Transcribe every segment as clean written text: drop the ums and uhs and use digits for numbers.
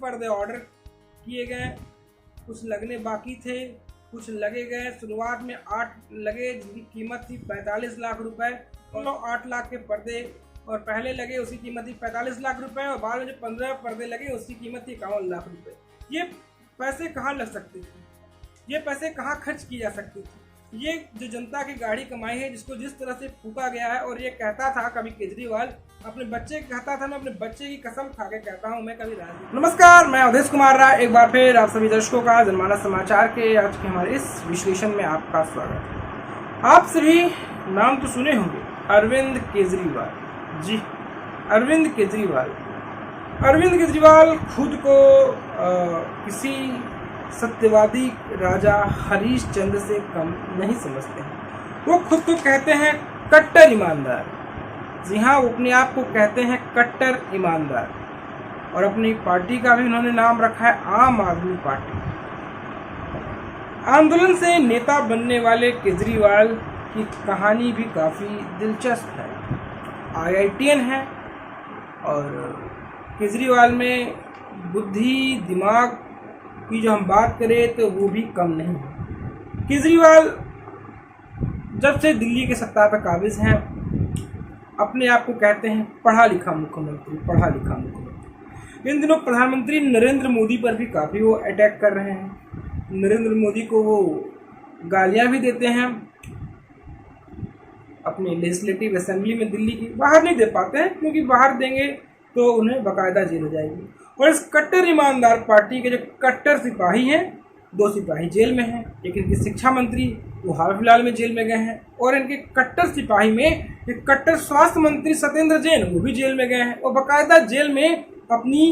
पर्दे ऑर्डर किए गए, कुछ लगने बाकी थे, कुछ लगे गए। शुरुआत में 8 लगे जिनकी कीमत थी 45 लाख रुपए, और 8 लाख के पर्दे और पहले लगे उसकी कीमत थी 45 लाख रुपए, और बाद में जो 15 पर्दे लगे उसकी कीमत थी 51 लाख रुपए। ये पैसे कहाँ लग सकते थे, ये पैसे कहाँ खर्च की जा सकती थी? ये जो जनता की गाड़ी कमाई है, जिसको जिस तरह से फूका गया है। और ये कहता था कभी केजरीवाल अपने बच्चे कहता था, मैं अपने बच्चे की कसम खा के कहता हूँ मैं कभी राजनीति। नमस्कार, मैं अवधेश कुमार राय एक बार फिर आप सभी दर्शकों का जनमानस समाचार के आज के हमारे इस विश्लेषण में आपका स्वागत है। आप सभी नाम तो सुने होंगे, अरविंद केजरीवाल। जी, अरविंद केजरीवाल। अरविंद केजरीवाल खुद को किसी सत्यवादी राजा हरीश चंद्र से कम नहीं समझते हैं। वो खुद को कहते हैं कट्टर ईमानदार। जी हाँ, वो अपने आप को कहते हैं कट्टर ईमानदार। और अपनी पार्टी का भी उन्होंने नाम रखा है आम आदमी पार्टी। आंदोलन से नेता बनने वाले केजरीवाल की कहानी भी काफ़ी दिलचस्प है। IITian है और केजरीवाल में बुद्धि दिमाग की जो हम बात करें तो वो भी कम नहीं है। केजरीवाल जब से दिल्ली के सत्ता पर काबिज हैं, अपने आप को कहते हैं पढ़ा लिखा मुख्यमंत्री, पढ़ा लिखा मुख्यमंत्री। इन दिनों प्रधानमंत्री नरेंद्र मोदी पर भी काफ़ी वो अटैक कर रहे हैं। नरेंद्र मोदी को वो गालियां भी देते हैं। अपनी लेजिस्लेटिव असेंबली में दिल्ली की बाहर नहीं दे पाते हैं, क्योंकि बाहर देंगे तो उन्हें बाकायदा जेल हो जाएगी। और इस कट्टर ईमानदार पार्टी के जो कट्टर सिपाही हैं, 2 सिपाही जेल में हैं। एक इनके शिक्षा मंत्री वो हाल फिलहाल में जेल में गए हैं, और इनके कट्टर सिपाही में एक कट्टर स्वास्थ्य मंत्री सत्येंद्र जैन वो भी जेल में गए हैं, और बाकायदा जेल में अपनी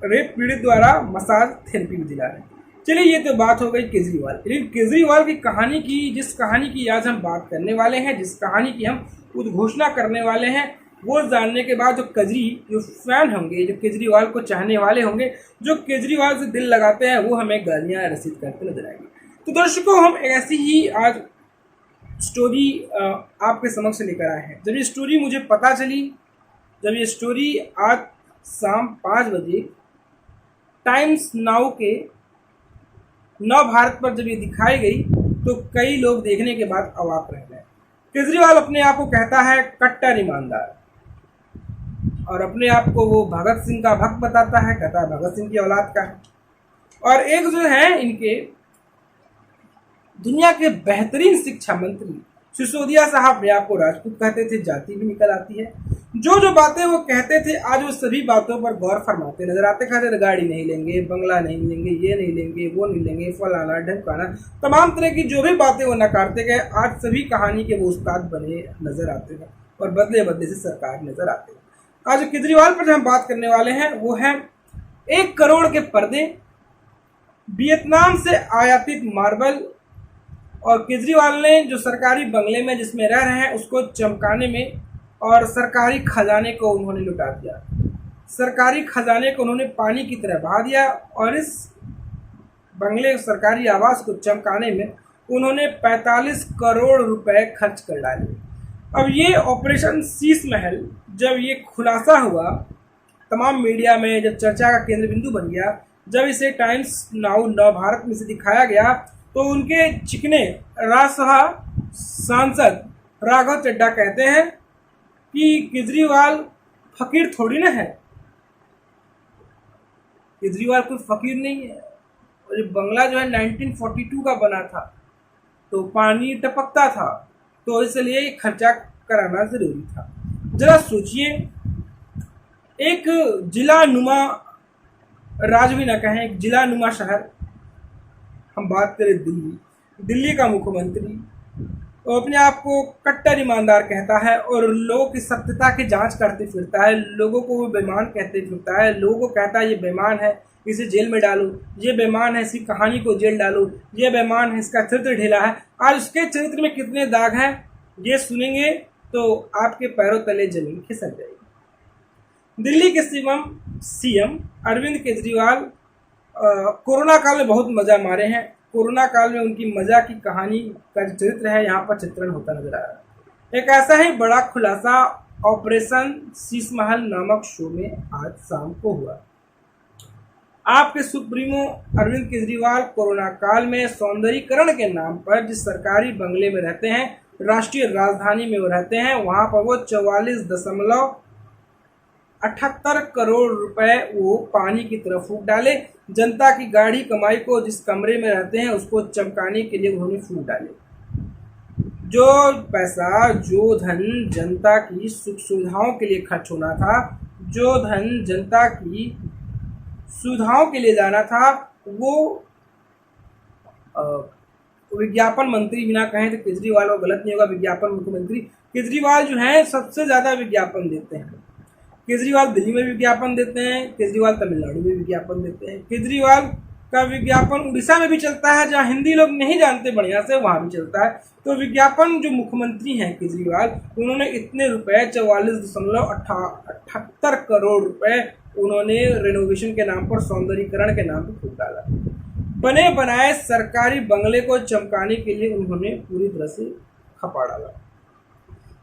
रेप पीड़ित द्वारा मसाज थेरेपी भी दिला रहे हैं। चलिए, ये तो बात हो गई केजरीवाल। लेकिन केजरीवाल की कहानी की, जिस कहानी की आज हम बात करने वाले हैं, जिस कहानी की हम उद्घोषणा करने वाले हैं, वो जानने के बाद जो फैन होंगे, जो केजरीवाल को चाहने वाले होंगे, जो केजरीवाल से दिल लगाते हैं, वो हमें गालियाँ रसीद करते नजर आएंगे। तो दर्शकों, हम ऐसी ही आज स्टोरी आपके समक्ष लेकर आए हैं। जब ये स्टोरी मुझे पता चली, जब ये स्टोरी आज शाम 5 बजे टाइम्स नाउ के नव भारत पर जब ये दिखाई गई, तो कई लोग देखने के बाद अवाक रह गए। केजरीवाल अपने आप को कहता है कट्टर ईमानदार, और अपने आप को वो भगत सिंह का भक्त बताता है, कहता है भगत सिंह की औलाद का है। और एक जो है इनके दुनिया के बेहतरीन शिक्षा मंत्री सिसोदिया साहब अपने आप को राजपूत कहते थे, जाति भी निकल आती है। जो बातें वो कहते थे, आज वो सभी बातों पर गौर फरमाते नजर आते। कहते गाड़ी नहीं लेंगे, बंगला नहीं लेंगे, ये नहीं लेंगे, वो नहीं लेंगे, फलाना ढमकाना, तमाम तरह की जो भी बातें वो नकारते गए, आज सभी कहानी के वो उस्ताद बने नजर आते हैं, और बदले बदले से सरकार नजर आते हैं। आज केजरीवाल पर जो हम बात करने वाले हैं वो है 1 करोड़ के पर्दे, वियतनाम से आयातित मार्बल, और केजरीवाल ने जो सरकारी बंगले में जिसमें रह रहे हैं उसको चमकाने में और सरकारी खजाने को उन्होंने लुटा दिया। सरकारी खजाने को उन्होंने पानी की तरह बहा दिया, और इस बंगले सरकारी आवास को चमकाने में उन्होंने 45 करोड़ रुपए खर्च कर डाले। अब ये ऑपरेशन शीश महल जब ये खुलासा हुआ, तमाम मीडिया में जब चर्चा का केंद्र बिंदु बन गया, जब इसे टाइम्स नाउ नव भारत में से दिखाया गया, तो उनके चिकने राज्यसभा सांसद राघव चड्ढा कहते हैं कि केजरीवाल फकीर थोड़ी ना है। केजरीवाल कोई फकीर नहीं है। और ये बंगला जो है 1942 का बना था, तो पानी टपकता था, तो इसलिए खर्चा कराना जरूरी था। जरा सोचिए, एक जिला नुमा राज्य भी ना कहें, एक जिला नुमा शहर, हम बात करें दिल्ली का मुख्यमंत्री, तो अपने आप को कट्टर ईमानदार कहता है, और लोगों की सत्यता की जांच करते फिरता है, लोगों को वो बेईमान कहते फिरता है, लोगों को कहता है ये बेईमान है, इसे जेल में डालो, ये बेईमान है, इसकी कहानी को जेल डालो, ये बेईमान है, इसका चरित्र ढीला है। आज उसके चरित्र में कितने दाग हैं, ये सुनेंगे तो आपके पैरों तले जमीन खिसक जाएगी। दिल्ली के सीएम अरविंद केजरीवाल कोरोना काल में बहुत मजा मारे हैं। कोरोना काल में उनकी मजा की कहानी का जो चरित्र है यहाँ पर चित्रण होता नजर आ रहा है। एक ऐसा ही बड़ा खुलासा ऑपरेशन शीश महल नामक शो में आज शाम को हुआ। आपके सुप्रीमो अरविंद केजरीवाल कोरोना काल में सौंदर्यीकरण के नाम पर जिस सरकारी बंगले में रहते हैं, राष्ट्रीय राजधानी में वो रहते हैं, वहां पर वो 44.78 करोड़ रुपए वो पानी की तरफ फूंक डाले। जनता की गाढ़ी कमाई को जिस कमरे में रहते हैं उसको चमकाने के लिए उन्होंने फूंक डाले। जो पैसा, जो धन जनता की सुख सुविधाओं के लिए खर्च होना था, जो धन जनता की सुविधाओं के लिए जाना था, वो विज्ञापन मंत्री, बिना कहें तो केजरीवाल वो गलत नहीं होगा, विज्ञापन मुख्यमंत्री केजरीवाल जो हैं सबसे ज़्यादा विज्ञापन देते हैं। केजरीवाल दिल्ली में विज्ञापन देते हैं, केजरीवाल तमिलनाडु में विज्ञापन देते हैं, केजरीवाल का विज्ञापन उड़ीसा में भी चलता है, जहाँ हिंदी लोग नहीं जानते बढ़िया से, वहाँ भी चलता है। तो विज्ञापन जो मुख्यमंत्री हैं केजरीवाल, उन्होंने इतने रुपए 44.78 करोड़ रुपए उन्होंने रेनोवेशन के नाम पर, सौंदर्यीकरण के नाम पर फूंक डाला। बने बनाए सरकारी बंगले को चमकाने के लिए उन्होंने पूरी तरह से खपा डाला।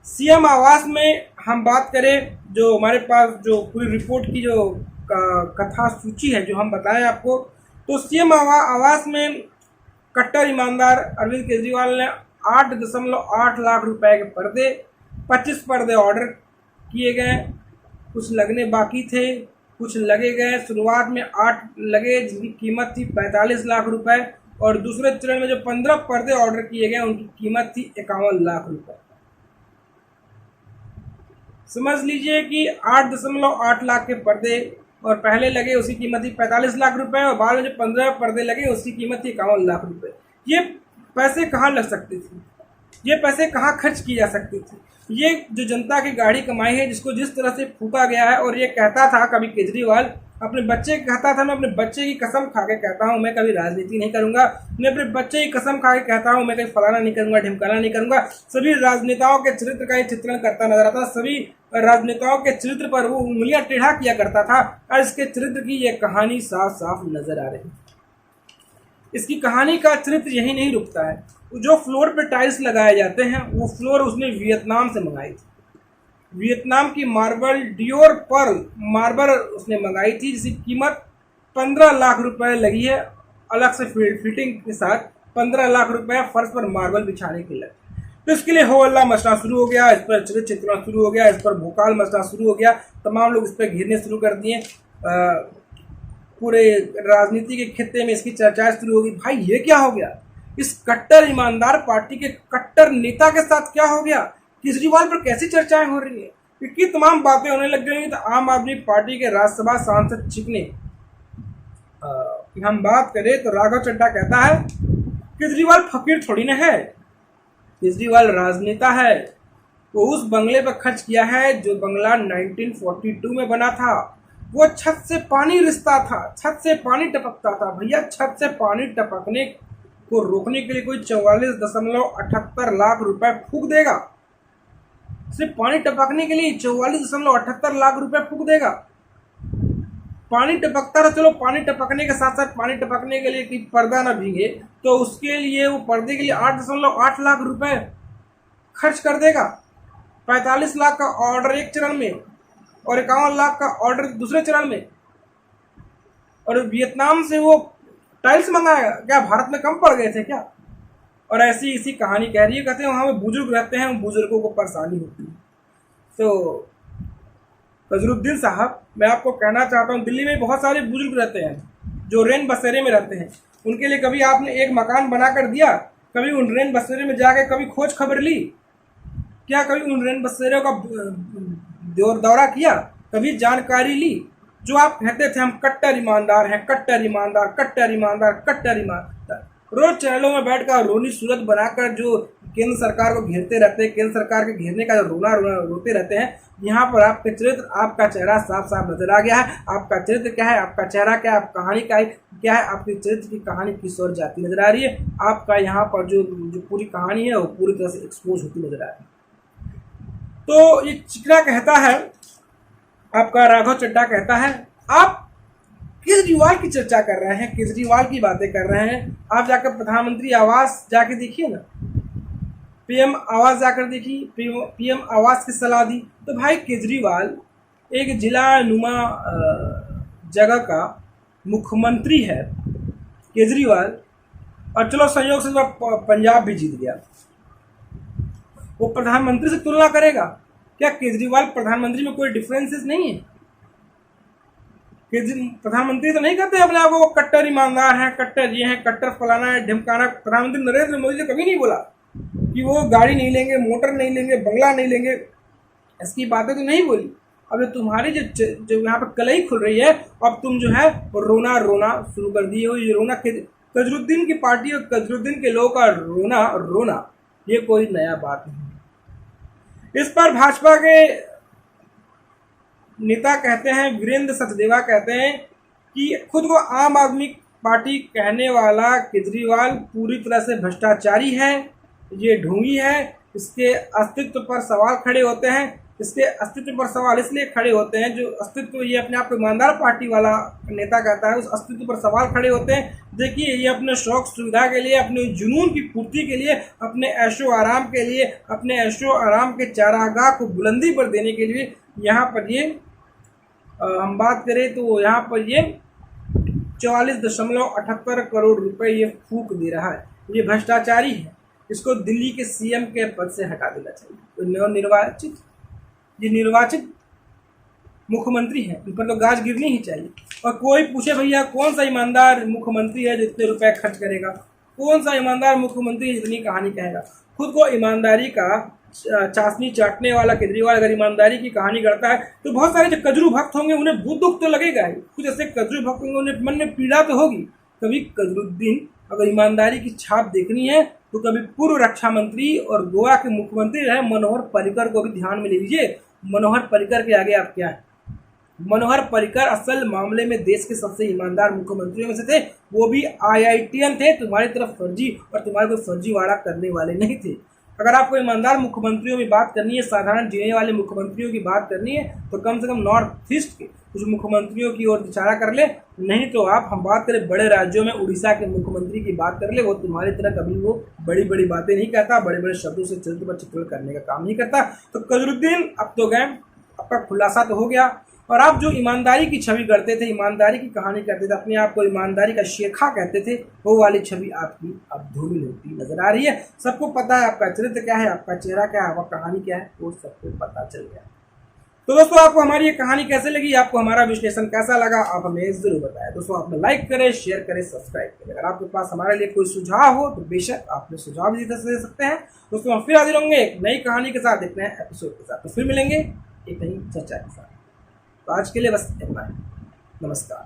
सीएम आवास में हम बात करें, जो हमारे पास जो पूरी रिपोर्ट की जो कथा सूची है जो हम बताएं आपको, तो सीएम आवास में कट्टर ईमानदार अरविंद केजरीवाल ने 8.8 लाख रुपए के पर्दे, 25 पर्दे ऑर्डर किए गए, कुछ लगने बाकी थे, कुछ लगे गए। शुरुआत में 8 लगे जिनकी कीमत थी 45 लाख रुपए, और दूसरे चरण में जो 15 पर्दे ऑर्डर किए गए उनकी कीमत थी 51 लाख रुपए। समझ लीजिए कि 8.8 लाख के पर्दे और पहले लगे उसकी कीमत थी 45 लाख रुपए, और बाद में जो 15 पर्दे लगे उसकी कीमत थी 51 लाख रुपए। ये पैसे कहाँ लग सकते थे, ये पैसे कहाँ खर्च किए जा सकते थे? ये जो जनता की गाढ़ी कमाई है, जिसको जिस तरह से फूका गया है, और ये कहता था कभी केजरीवाल अपने बच्चे कहता था, मैं अपने बच्चे की कसम खा के कहता हूँ मैं कभी राजनीति नहीं करूंगा, मैं अपने बच्चे की कसम खा के कहता हूँ मैं कहीं फलाना नहीं करूंगा, ढिमकाना नहीं करूंगा। सभी राजनेताओं के चरित्र का ये चित्रण करता नजर आता, सभी राजनेताओं के चरित्र पर वो उंगलियां टेढ़ा किया करता था, और इसके चरित्र की ये कहानी साफ साफ नजर आ रही। इसकी कहानी का चरित्र यही नहीं रुकता है। जो फ्लोर पे टाइल्स लगाए जाते हैं वो फ्लोर उसने वियतनाम से मंगाई थी। वियतनाम की मार्बल डियोर पर्ल मार्बल उसने मंगाई थी, जिसकी कीमत 15 लाख रुपए लगी है, अलग से फिटिंग के साथ 15 लाख रुपए फर्श पर मार्बल बिछाने के लिए। तो इसके लिए हो हल्ला मचना शुरू हो गया, इस पर चरित्र चित्रण शुरू हो गया, इस पर भोकाल मचना शुरू हो गया, तमाम लोग इस पर घिरने शुरू कर दिए। पूरे राजनीति के खित्ते में इसकी चर्चाएं शुरू होगी, भाई ये क्या हो गया, इस कट्टर ईमानदार पार्टी के कट्टर नेता के साथ क्या हो गया, केजरीवाल पर कैसी चर्चाएं हो रही है, क्योंकि तमाम बातें होने लग गई। तो आम आदमी पार्टी के राज्यसभा सांसद चिकने हम बात करें तो राघव चड्ढा कहता है केजरीवाल फकीर थोड़ी ना है, केजरीवाल राजनेता है। वो उस बंगले पर खर्च किया है जो बंगला 1942 में बना था। वो छत से पानी रिसता था, छत से पानी टपकता था। भैया छत से पानी टपकने को रोकने के लिए कोई 44.78 लाख रुपए फूंक देगा? सिर्फ पानी टपकने के लिए 44.78 लाख रुपए फूंक देगा? पानी टपकता रहा, चलो पानी टपकने के साथ साथ पानी टपकने के लिए कि पर्दा ना भीगे, तो उसके लिए वो पर्दे के लिए 8.8 लाख रुपए खर्च कर देगा। 45 लाख का ऑर्डर एक चरण में और 51 लाख का ऑर्डर दूसरे चरण में, और वियतनाम से वो टाइल्स मंगाएगा। क्या भारत में कम पड़ गए थे क्या? और ऐसी इसी कहानी कह रही है, कहते हैं वहाँ पे बुजुर्ग रहते हैं, बुजुर्गों को परेशानी होती है। तो फजरुद्दीन साहब, मैं आपको कहना चाहता हूँ, दिल्ली में बहुत सारे बुजुर्ग रहते हैं जो रेन बसेरे में रहते हैं। उनके लिए कभी आपने एक मकान बना कर दिया? कभी उन रेन बसेरे में जाके कभी खोज खबर ली क्या? कभी उन रेन बसेरों का दौरा किया? कभी जानकारी ली? जो आप कहते थे हम कट्टर ईमानदार हैं, कट्टर ईमानदार, कट्टर ईमानदार, कट्टर ईमानदार, रोज चैनलों में बैठकर रोनी सूरत बनाकर जो केंद्र सरकार को घेरते रहते हैं, केंद्र सरकार के घेरने का जो रोना रोते रहते हैं, यहाँ पर आपके चरित्र, आपका चेहरा साफ साफ नजर आ गया है। आपका चरित्र क्या है, आपका चेहरा क्या है, आप कहानी क्या है, आपकी चरित्र की कहानी किस ओर जाती नजर आ रही है। आपका यहाँ पर जो पूरी कहानी है वो पूरी तरह से एक्सपोज होती नजर आ रही है। तो ये चिकना कहता है, आपका राघव चड्ढा कहता है, आप केजरीवाल की चर्चा कर रहे हैं, केजरीवाल की बातें कर रहे हैं। आप जाकर प्रधानमंत्री आवास जाके देखिए ना, पीएम आवास जाकर देखिए, पीएम आवास की सलाह दी। तो भाई केजरीवाल एक जिला नुमा जगह का मुख्यमंत्री है केजरीवाल, और चलो संयोग से पंजाब भी जीत गया, वो प्रधानमंत्री से तुलना करेगा? क्या केजरीवाल प्रधानमंत्री में कोई डिफरेंसेस नहीं है? प्रधानमंत्री तो नहीं कहते अपने आप को वो कट्टर ईमानदार हैं, कट्टर ये हैं, कट्टर फलाना है ढिमकाना। प्रधानमंत्री नरेंद्र मोदी ने कभी नहीं बोला कि वो गाड़ी नहीं लेंगे, मोटर नहीं लेंगे, बंगला नहीं लेंगे, इसकी बातें तो नहीं बोली। अब जो तुम्हारी जो यहाँ पर कलई खुल रही है, अब तुम जो है रोना रोना शुरू कर दिए हो। ये रोना कजरुद्दीन की पार्टी और कजरुद्दीन के लोगों का रोना ये कोई नया बात नहीं। इस पर भाजपा के नेता कहते हैं, वीरेंद्र सचदेवा कहते हैं कि खुद को आम आदमी पार्टी कहने वाला केजरीवाल पूरी तरह से भ्रष्टाचारी है, ये ढोंगी है, इसके अस्तित्व पर सवाल खड़े होते हैं। इसके अस्तित्व पर सवाल इसलिए खड़े होते हैं, जो अस्तित्व ये अपने आप को ईमानदार पार्टी वाला नेता कहता है, उस अस्तित्व पर सवाल खड़े होते हैं। देखिए, ये अपने शौक सुविधा के लिए, अपने जुनून की पूर्ति के लिए, अपने ऐशो आराम के लिए, अपने ऐशो आराम के चारागाह को बुलंदी पर देने के लिए यहाँ पर ये हम बात करें तो यहाँ पर ये 44.78 करोड़ रुपए ये फूक दे रहा है। ये भ्रष्टाचारी है, इसको दिल्ली के सीएम के पद से हटा देना चाहिए। ये निर्वाचित मुख्यमंत्री है, इन पर तो गाज गिरनी ही चाहिए। और कोई पूछे भैया कौन सा ईमानदार मुख्यमंत्री है जो इतने रुपए खर्च करेगा, कौन सा ईमानदार मुख्यमंत्री इतनी कहानी कहेगा? खुद को ईमानदारी का चाशनी चाटने वाला केजरीवाल अगर ईमानदारी की कहानी करता है तो बहुत सारे जो कजरू भक्त होंगे उन्हें बहुत दुख तो लगेगा ही। कुछ ऐसे कजरू भक्त होंगे उन्हें मन में पीड़ा तो होगी। कभी कजरुद्दीन अगर ईमानदारी की छाप देखनी है तो कभी पूर्व रक्षा मंत्री और गोवा के मुख्यमंत्री रहे मनोहर पर्रिकर को भी ध्यान में ले लीजिए। मनोहर पर्रिकर के आगे आप क्या है? मनोहर पर्रिकर असल मामले में देश के सबसे ईमानदार मुख्यमंत्रियों में से थे। वो भी IITian थे, तुम्हारी तरफ फर्जी और तुम्हारे को फर्जीवाड़ा करने वाले नहीं थे। अगर आपको ईमानदार मुख्यमंत्रियों की बात करनी है, साधारण जीने वाले मुख्यमंत्रियों की बात करनी है, तो कम से कम नॉर्थ ईस्ट के कुछ मुख्यमंत्रियों की ओर इशारा कर ले। नहीं तो हम बात करें बड़े राज्यों में, उड़ीसा के मुख्यमंत्री की बात कर ले, वो तुम्हारी तरह कभी वो बड़ी बड़ी बातें नहीं कहता, बड़े बड़े शब्दों से चरित्र पर चित्रण करने का काम नहीं करता। तो कजरुद्दीन अब तो गए, आपका खुलासा तो हो गया। और आप जो ईमानदारी की छवि करते थे, ईमानदारी की कहानी करते थे, अपने आप को ईमानदारी का शेखा कहते थे, वो वाली छवि आपकी अब धूमिल होती नजर आ रही है। सबको पता है आपका चरित्र क्या है, आपका चेहरा क्या है, आपका कहानी क्या है, वो सबको पता चल गया। तो दोस्तों, आपको हमारी ये कहानी कैसे लगी, आपको हमारा विश्लेषण कैसा लगा, आप हमें जरूर बताएं। दोस्तों, आप लाइक करें, शेयर करें, सब्सक्राइब करें। अगर आपके पास हमारे लिए कोई सुझाव हो तो बेशक आप सुझाव भी दे सकते हैं। दोस्तों, हम फिर हाजिर होंगे एक नई कहानी के साथ, एक नए एपिसोड के साथ। तो फिर मिलेंगे एक नई चर्चा के साथ। तो आज के लिए बस इतना ही। नमस्कार।